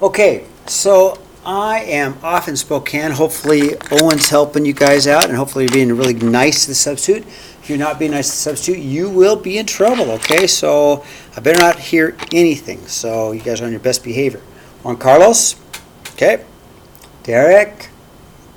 Okay, so I am off in Spokane. Hopefully Owen's helping you guys out, and hopefully you're being really nice to the substitute. If you're not being nice to the substitute, you will be in trouble, okay? So I better not hear anything. So you guys are on your best behavior. Juan Carlos, okay? Derek,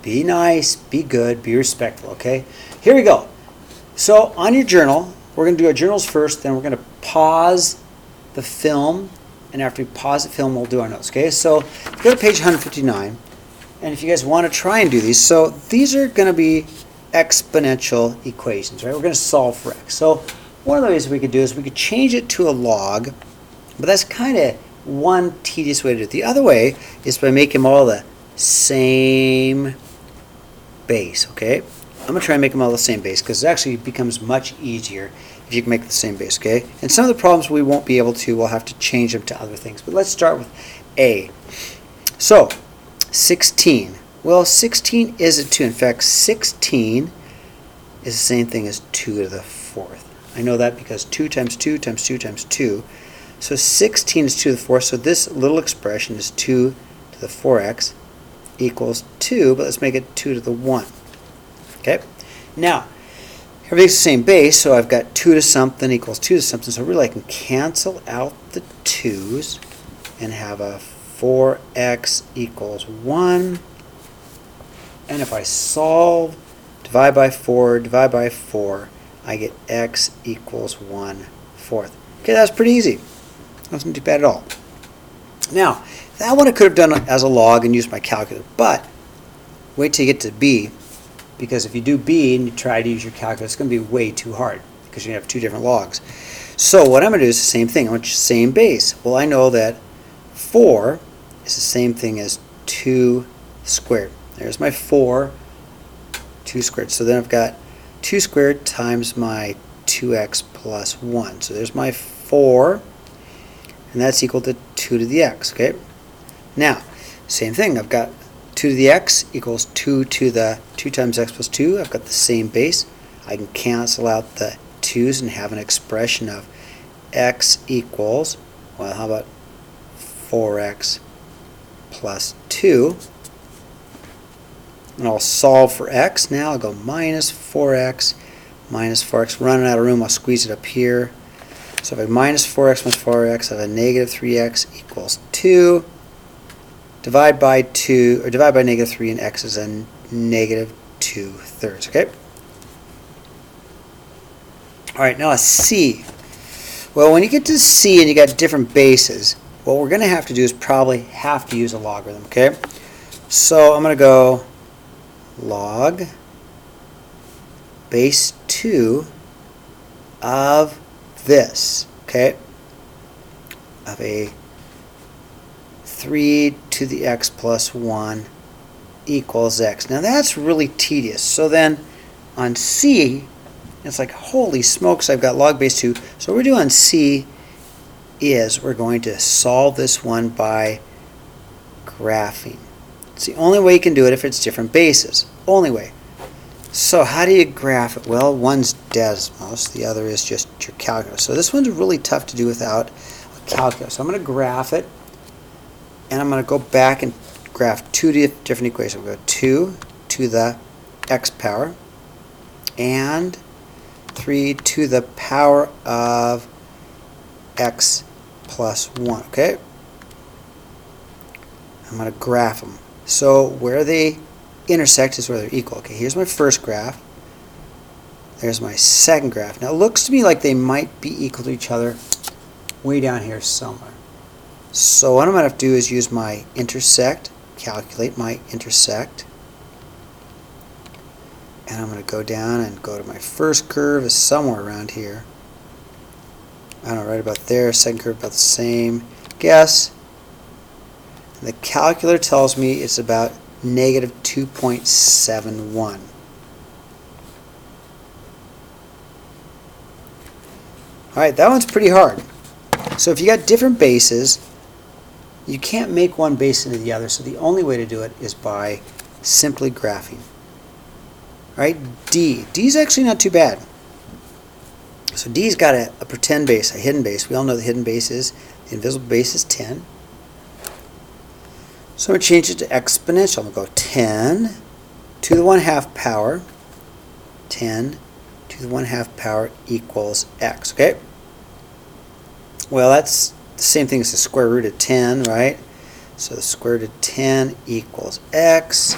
be nice, be good, be respectful, okay? Here we go. So on your journal, we're going to do our journals first, then we're going to pause the film, and after we pause the film, we'll do our notes, okay? So go to page 159, and if you guys want to try and do these, so these are going to be exponential equations, right? We're going to solve for x. So one of the ways we could do is we could change it to a log, but that's kind of one tedious way to do it. The other way is by making them all the same base, okay? I'm going to try and make them all the same base because it actually becomes much easier if you can make the same base, okay? And some of the problems we won't be able to, we'll have to change them to other things. But let's start with A. So, 16. Well, 16 isn't 2. In fact, 16 is the same thing as 2 to the 4th. I know that because 2 times 2 times 2 times 2. So 16 is 2 to the 4th. So this little expression is 2 to the 4x equals 2, but let's make it 2 to the 1. Okay? Now, everything's the same base, so I've got 2 to something equals 2 to something. So really I can cancel out the 2's and have a 4x equals 1. And if I solve, divide by 4, I get x equals 1/4. Okay, that's pretty easy. Wasn't too bad at all. Now, that one I could have done as a log and used my calculator, but wait till you get to B, because if you do B and you try to use your calculator, it's going to be way too hard because you're going to have two different logs. So what I'm going to do is the same thing. I want the same base. Well, I know that 4 is the same thing as 2 squared. There's my 4, 2 squared. So then I've got 2 squared times my 2x plus 1. So there's my 4, and that's equal to 2 to the x, okay? Now, same thing. I've got 2 to the x equals 2 to the 2 times x plus 2. I've got the same base. I can cancel out the 2's and have an expression of x equals, well, how about 4x plus 2. And I'll solve for x. Now I'll go minus 4x. Running out of room, I'll squeeze it up here. So if I have minus 4x minus 4x, I have a negative 3x equals 2. Divide by 2, or divide by negative 3, and x is a negative 2/3, okay? All right, now a C. Well, when you get to C and you got different bases, what we're going to have to do is probably have to use a logarithm, okay? So I'm going to go log base 2 of this, okay? Of a 3 to the x plus 1 equals x. Now that's really tedious. So then on C, it's like, holy smokes, I've got log base 2. So what we're doing on C is we're going to solve this one by graphing. It's the only way you can do it if it's different bases. Only way. So how do you graph it? Well, one's Desmos, the other is just your calculus. So this one's really tough to do without a calculus. So I'm going to graph it, and I'm going to go back and graph two different equations. We'll go 2 to the x power and 3 to the power of x plus 1, okay? I'm going to graph them. So where they intersect is where they're equal. Okay, here's my first graph. There's my second graph. Now it looks to me like they might be equal to each other way down here somewhere. So what I'm going to have to do is use my intersect, calculate my intersect, and I'm going to go down and go to my first curve is somewhere around here. I don't know, right about there. Second curve about the same. Guess. And the calculator tells me it's about negative 2.71. Alright, that one's pretty hard. So if you got different bases, you can't make one base into the other, so the only way to do it is by simply graphing. Alright, D. D's actually not too bad. So D's got a pretend base, a hidden base. We all know the hidden base is, the invisible base is 10. So I'm going to change it to exponential. I'm going to go 10 to the 1/2 power. 10 to the 1/2 power equals x, okay? Well, that's the same thing as the square root of 10, right? So the square root of 10 equals x.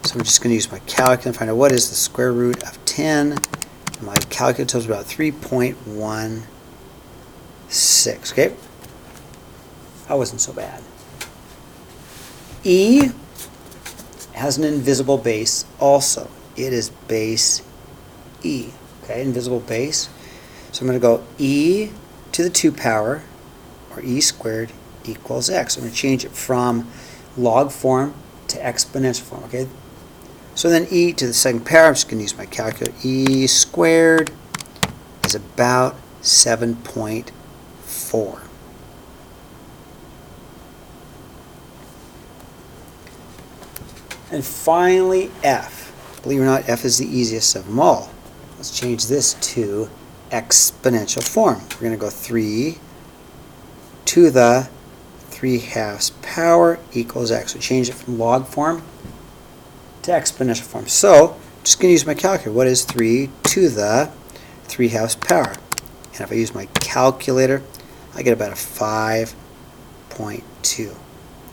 So I'm just going to use my calculator and find out what is the square root of 10. And my calculator tells me about 3.16, okay? That wasn't so bad. E has an invisible base also. It is base E, okay, invisible base. So I'm going to go e to the 2 power, or e squared, equals x. I'm going to change it from log form to exponential form, okay? So then e to the 2nd power, I'm just going to use my calculator. E squared is about 7.4. And finally, f. Believe it or not, f is the easiest of them all. Let's change this to exponential form. We're going to go 3 to the 3/2 power equals x. So change it from log form to exponential form. So I'm just going to use my calculator. What is 3 to the 3/2 power? And if I use my calculator, I get about a 5.2.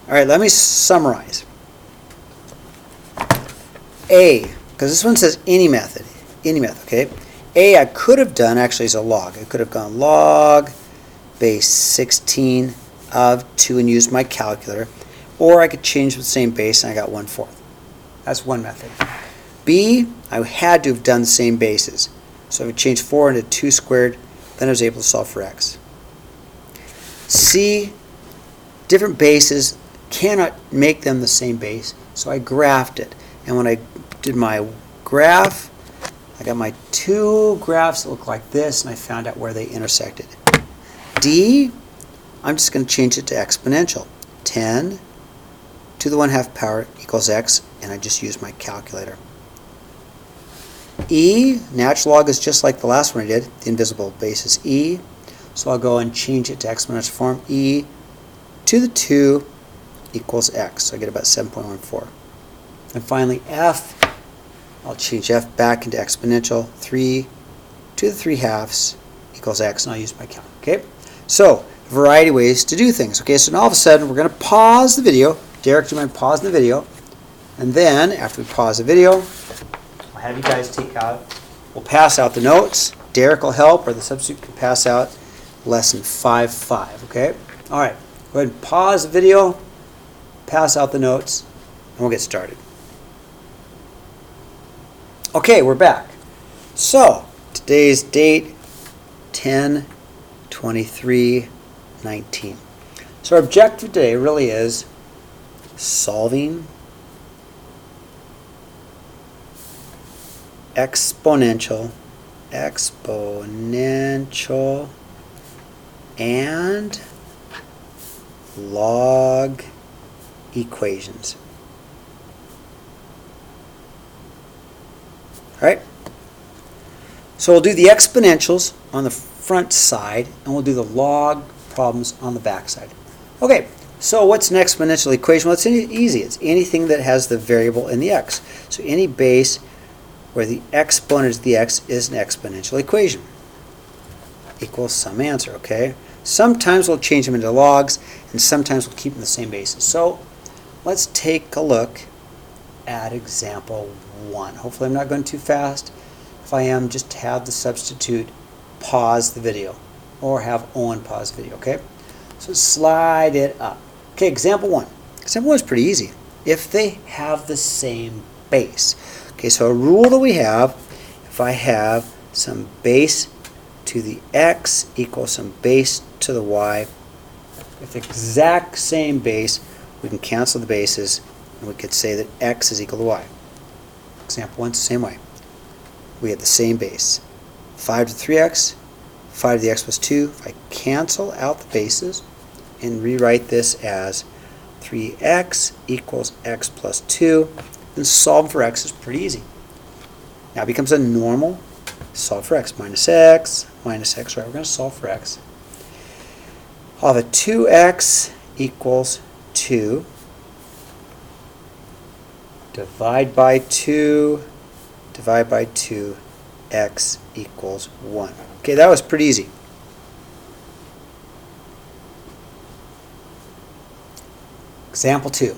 All right, let me summarize. A, because this one says any method, okay? A I could have done actually as a log. I could have gone log base 16 of 2 and used my calculator, or I could change the same base and I got 1/4. That's one method. B, I had to have done the same bases. So I would change 4 into 2 squared, then I was able to solve for x. C, different bases, cannot make them the same base, so I graphed it. And when I did my graph, I got my 2 graphs that look like this, and I found out where they intersected. D, I'm just going to change it to exponential. 10 to the 1/2 power equals x, and I just used my calculator. E, natural log is just like the last one I did. The invisible base is e. So I'll go and change it to exponential form. E to the 2 equals x. So I get about 7.14. And finally, f, I'll change f back into exponential. 3 to the 3/2 equals x, and I'll use my calc. Okay? So, a variety of ways to do things. Okay, so now all of a sudden, we're going to pause the video. Derek, do you mind pausing the video? And then, after we pause the video, I'll have you guys we'll pass out the notes. Derek will help, or the substitute can pass out lesson 5.5. Okay? All right, go ahead and pause the video, pass out the notes, and we'll get started. Okay, we're back. So, today's date, 10/23/19. So our objective today really is solving exponential, and log equations. All right? So we'll do the exponentials on the front side, and we'll do the log problems on the back side. Okay, so what's an exponential equation? Well, it's easy. It's anything that has the variable in the x. So any base where the exponent is the x is an exponential equation. Equals some answer, okay? Sometimes we'll change them into logs, and sometimes we'll keep them the same basis. So let's take a look at example 1. Hopefully I'm not going too fast. If I am, just have the substitute pause the video, or have Owen pause the video, okay? So slide it up. Okay, example 1. Example 1 is pretty easy. If they have the same base. Okay, so a rule that we have, if I have some base to the x equals some base to the y, with the exact same base, we can cancel the bases, and we could say that x is equal to y. Example 1's the same way. We have the same base. 5 to 3x, 5 to the x plus 2. If I cancel out the bases and rewrite this as 3x equals x plus 2, then solve for x is pretty easy. Now it becomes a normal solve for x. Minus x, right? We're going to solve for x. I'll have a 2x equals 2 divide by 2, divide by 2, x equals 1. Okay, that was pretty easy. Example 2.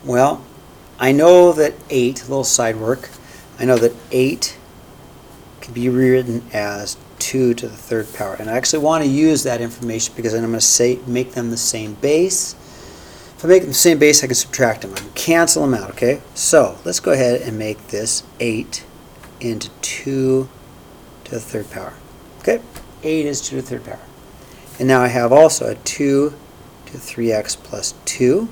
Well, I know that 8, a little side work, I know that 8 can be rewritten as 2 to the third power. And I actually want to use that information because then I'm going to say make them the same base. If I make them the same base, I can subtract them. I can cancel them out, okay? So let's go ahead and make this 8 into 2 to the third power. Okay? 8 is 2 to the third power. And now I have also a 2 to 3x plus 2.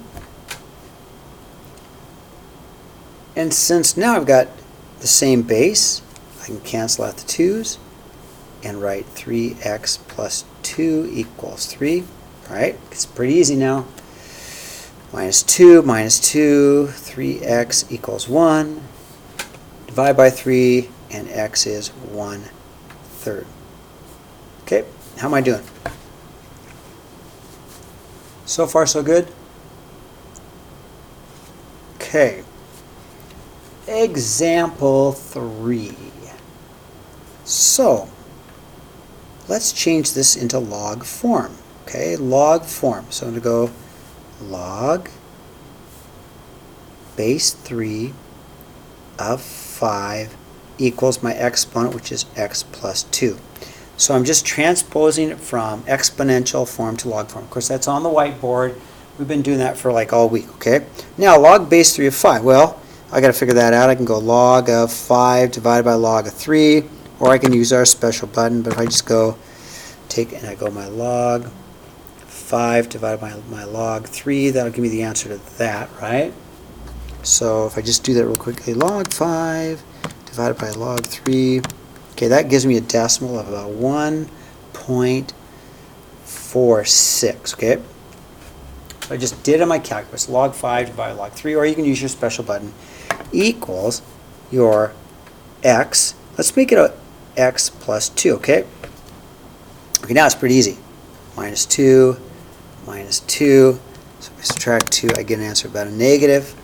And since now I've got the same base, I can cancel out the 2's and write 3x plus 2 equals 3. All right? It's pretty easy now. Minus 2, 3x equals 1. Divide by 3, and x is 1/3. Okay, how am I doing? So far, so good? Okay. Example 3. So, let's change this into log form. Okay, log form. So I'm going to go log base 3 of 5 equals my exponent, which is x plus 2. So I'm just transposing it from exponential form to log form. Of course, that's on the whiteboard. We've been doing that for like all week, okay? Now, log base 3 of 5. Well, I got to figure that out. I can go log of 5 divided by log of 3, or I can use our special button. But if I just go and I go my log 5 divided by my log 3, that'll give me the answer to that, right? So if I just do that real quickly, log 5 divided by log 3, okay, that gives me a decimal of about 1.46, okay? So I just did it on my calculus, log 5 divided by log 3, or you can use your special button, equals your x. Let's make it a x plus 2, okay? Okay, now it's pretty easy. Minus 2, minus 2. So if I subtract 2, I get an answer about a negative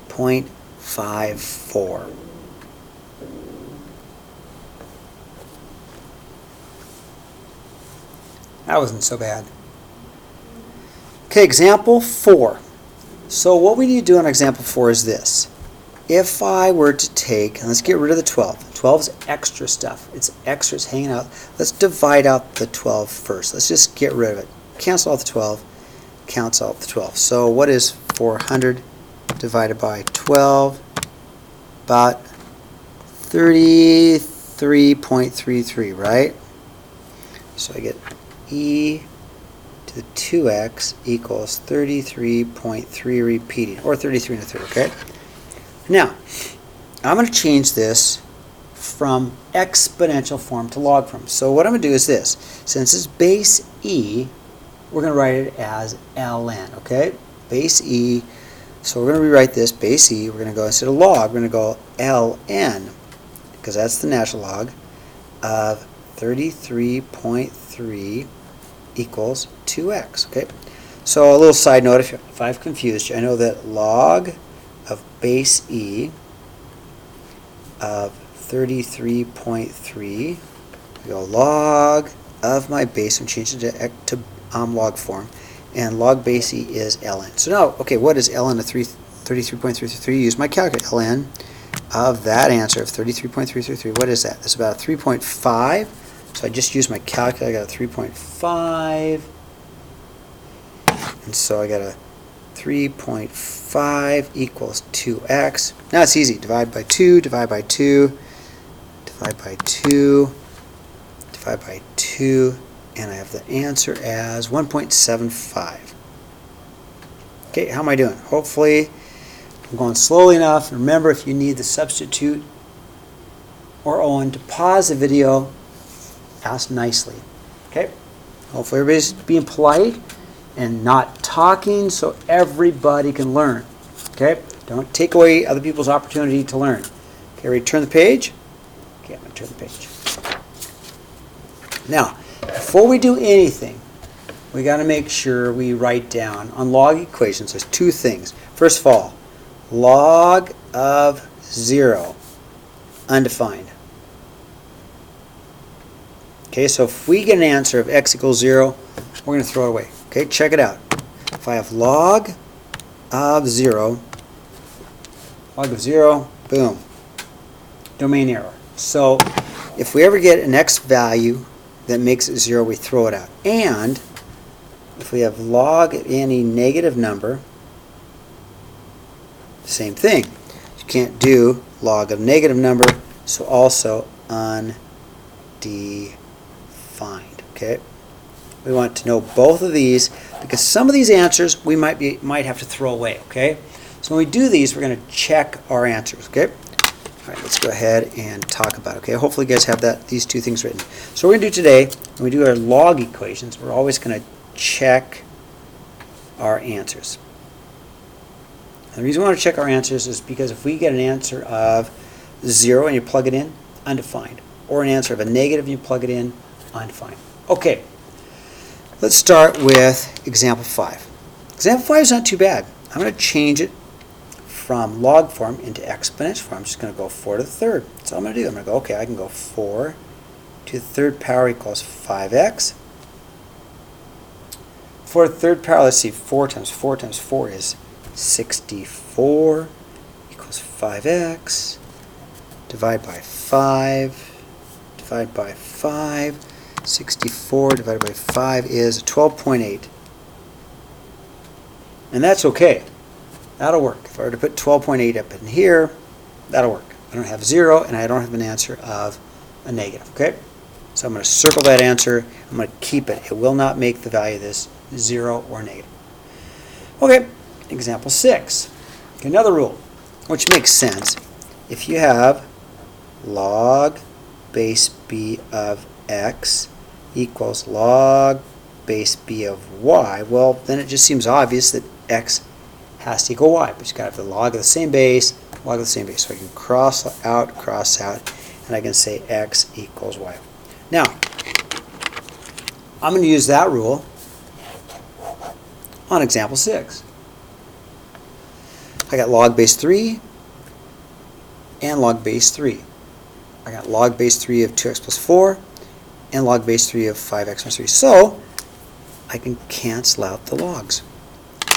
0.54. That wasn't so bad. Okay, example 4. So what we need to do on example 4 is this. If I were to take, and let's get rid of the 12. 12 is extra stuff. It's extra, it's hanging out. Let's divide out the 12 first. Let's just get rid of it. Cancel out the 12, cancel out the 12. So what is 400 divided by 12? About 33.33, right? So I get e to the 2x equals 33.3 repeating, or 33 1/3, okay? Now, I'm going to change this from exponential form to log form. So what I'm going to do is this. Since it's base e, we're going to write it as ln, okay? Base e. So we're going to rewrite this, base e. We're going to go, instead of log, we're going to go ln, because that's the natural log, of 33.3 equals 2x, okay? So a little side note, if I've confused you, I know that log of base e of 33.3, we go log of my base, and change it to log form, and log base e is ln. So now, okay, what is ln of 33.333? Use my calculator. Ln of that answer of 33.333, what is that? That's about a 3.5. So I just used my calculator, I got a 3.5, and so I got a 3.5 equals 2x. Now it's easy. Divide by 2, divide by 2, divide by 2, divide by 2, and I have the answer as 1.75. Okay, how am I doing? Hopefully I'm going slowly enough. Remember, if you need the substitute or Owen to pause the video, ask nicely. Okay? Hopefully everybody's being polite and not talking so everybody can learn. Okay? Don't take away other people's opportunity to learn. Okay, ready to turn the page? Okay, I'm going to turn the page. Now, before we do anything, we got to make sure we write down on log equations, there's two things. First of all, log of 0, undefined. Okay, so if we get an answer of x equals 0, we're going to throw it away. Okay, check it out. If I have log of 0, boom, domain error. So if we ever get an x value that makes it 0, we throw it out. And if we have log of any negative number, same thing. You can't do log of negative number, so also undefined. Okay, we want to know both of these because some of these answers we might have to throw away. Okay, so when we do these, we're going to check our answers. Okay, all right, let's go ahead and talk about it. Okay, hopefully you guys have these two things written. So what we're going to do today, when we do our log equations, we're always going to check our answers. And the reason we want to check our answers is because if we get an answer of 0 and you plug it in, undefined, or an answer of a negative and you plug it in, undefined. Okay, let's start with example 5. Example 5 is not too bad. I'm going to change it from log form into exponential form. I'm just going to go 4 to the third. That's all I'm going to do. I'm going to go, okay, I can go 4 to the third power equals 5x. 4 to the third power, let's see, 4 times 4 times 4 is 64 equals 5x. Divide by 5. Divide by 5. 64 divided by 5 is 12.8. And that's okay. That'll work. If I were to put 12.8 up in here, that'll work. I don't have 0 and I don't have an answer of a negative. Okay? So I'm going to circle that answer. I'm going to keep it. It will not make the value of this 0 or negative. Okay, example 6. Okay, another rule, which makes sense. If you have log base b of x equals log base b of y, well, then it just seems obvious that x has to equal y. But you've got to have the log of the same base, log of the same base. So I can cross out, and I can say x equals y. Now, I'm going to use that rule on example 6. I got log base 3 and log base 3. I got log base 3 of 2x plus 4 and log base 3 of 5x minus 3. So I can cancel out the logs.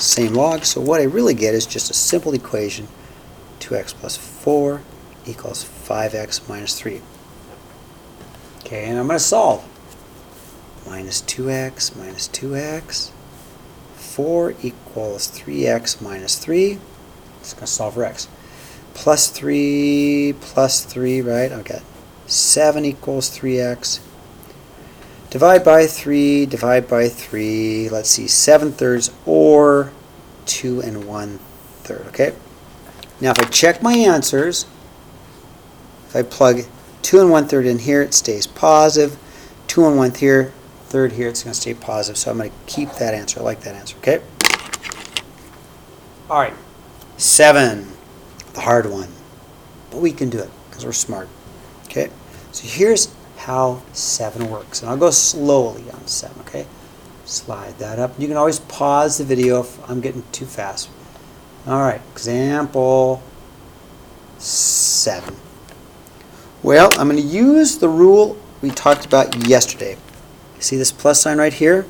Same log, so what I really get is just a simple equation. 2x plus 4 equals 5x minus 3. Okay, and I'm going to solve. Minus 2x, 4 equals 3x minus 3. It's going to solve for x. Plus 3, right? I've got 7 equals 3x. Divide by 3, let's see, 7/3 or 2 1/3, okay? Now if I check my answers, if I plug 2 1/3 in here, it stays positive. 2 1/3 here, third here, it's going to stay positive. So I'm going to keep that answer. I like that answer, okay? All right, 7, the hard one. But we can do it because we're smart, okay? So here's how 7 works. And I'll go slowly on 7, okay? Slide that up. You can always pause the video if I'm getting too fast. All right, example 7. Well, I'm going to use the rule we talked about yesterday. See this plus sign right here?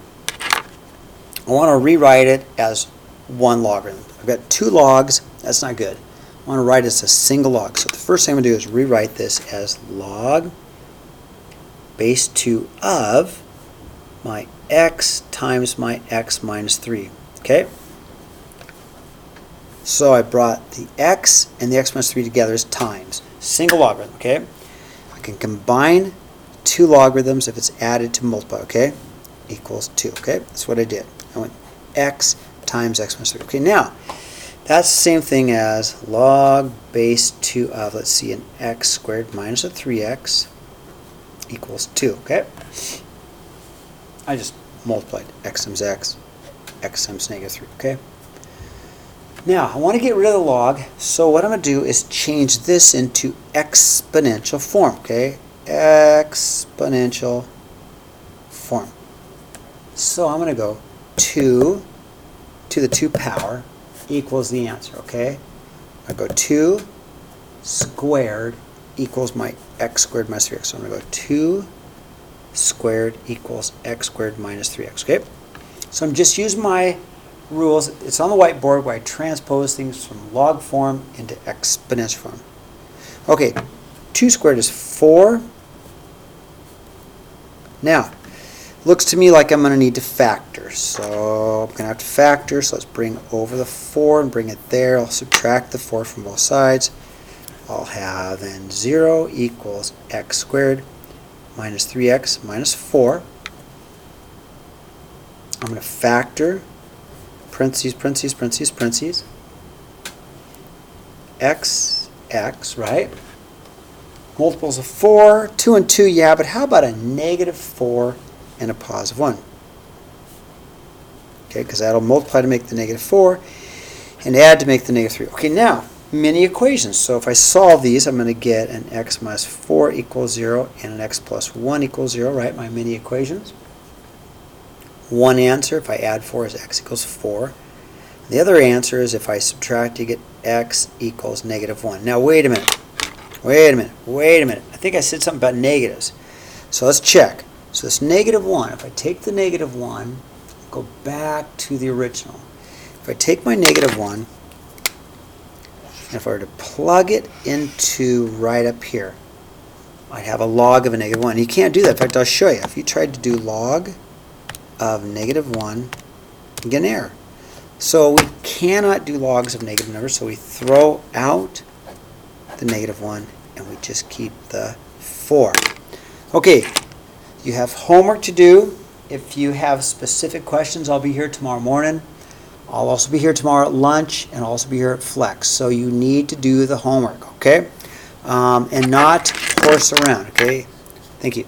I want to rewrite it as one logarithm. I've got 2 logs. That's not good. I want to write it as a single log. So the first thing I'm going to do is rewrite this as log base 2 of my x times my x minus 3. Okay? So I brought the x and the x minus 3 together as times. Single logarithm, okay? I can combine 2 logarithms if it's added to multiply, okay? Equals 2, okay? That's what I did. I went x times x minus 3. Okay, now, that's the same thing as log base 2 of, let's see, an x squared minus a 3x equals 2, okay? I just multiplied x times x times negative 3, okay? Now, I want to get rid of the log, so what I'm going to do is change this into exponential form, okay? Exponential form. So I'm going to go 2 to the 2 power equals the answer, okay? I go 2 squared equals my x squared minus 3x. So I'm going to go 2 squared equals x squared minus 3x. Okay? So I'm just using my rules. It's on the whiteboard where I transpose things from log form into exponential form. Okay, 2 squared is 4. Now, looks to me like I'm going to need to factor. So I'm going to have to factor. So let's bring over the 4 and bring it there. I'll subtract the 4 from both sides. I'll have then 0 equals x squared minus 3x minus 4. I'm going to factor parentheses, parentheses, parentheses, parentheses. X, right? Multiples of 4, 2 and 2, yeah, but how about a negative 4 and a positive 1? Okay, because that'll multiply to make the negative 4 and add to make the negative 3. Okay, now, many equations. So if I solve these, I'm going to get an x minus 4 equals 0 and an x plus 1 equals 0, right? My many equations. One answer, if I add 4, is x equals 4. The other answer is if I subtract, you get x equals negative 1. Now, wait a minute. I think I said something about negatives. So let's check. So this negative 1, if I take the negative 1, go back to the original. If I take my negative 1, and if I were to plug it into right up here, I'd have a log of a negative 1. You can't do that. In fact, I'll show you. If you tried to do log of negative 1, you get an error. So we cannot do logs of negative numbers, so we throw out the negative 1 and we just keep the 4. Okay, you have homework to do. If you have specific questions, I'll be here tomorrow morning. I'll also be here tomorrow at lunch, and I'll also be here at Flex. So you need to do the homework, okay? And not horse around, okay? Thank you.